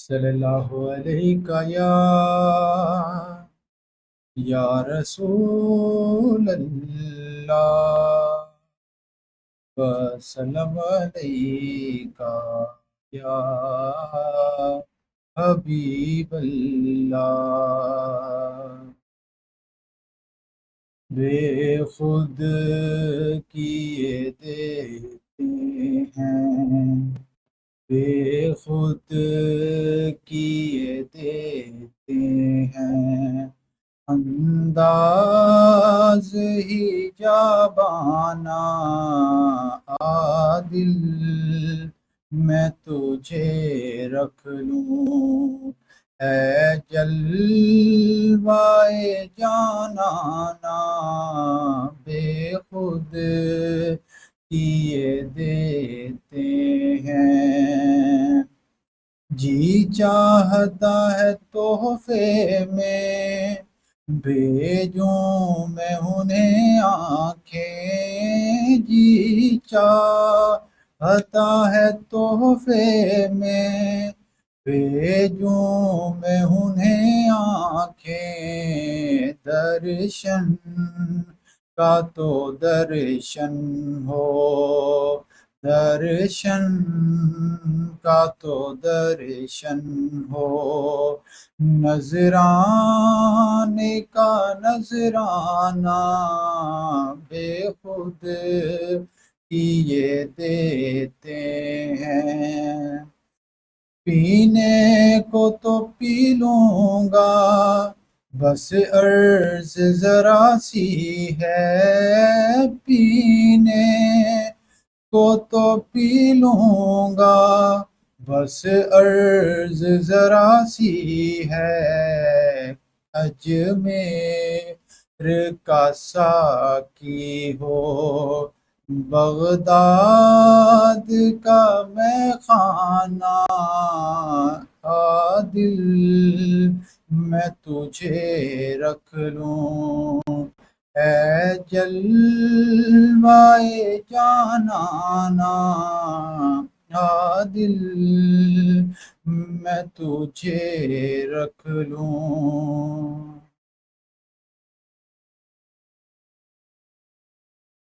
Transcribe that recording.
صلی اللہ علیہ یا رسول اللہ وسلم علیکہ یا حبیب اللہ۔ بے خود کیے دیتے ہیں، بے خود کیے دیتے ہیں، انداز ہی جابانا عادل میں تجھے رکھ لوں، اے جلوائے جانانا بے خود کیے دیتے ہیں۔ جی چاہتا ہے تحفے میں بھیجوں میں انہیں آنکھیں، جی چاہتا ہے تحفے میں بھیجوں میں انہیں آنکھیں، درشن کا تو درشن ہو، درشن کا تو درشن ہو، نذرانے کا نذرانہ بے خود کیے دیتے ہیں۔ پینے کو تو پی لوں گا، بس عرض ذرا سی ہے، پینے کو تو پی لوں گا، بس عرض ذرا سی ہے، اجمیر کا ساقی ہو، بغداد کا میں خانہ عادل میں تجھے رکھ لوں، اے جلوائے جانانا عادل میں تجھے رکھ لوں۔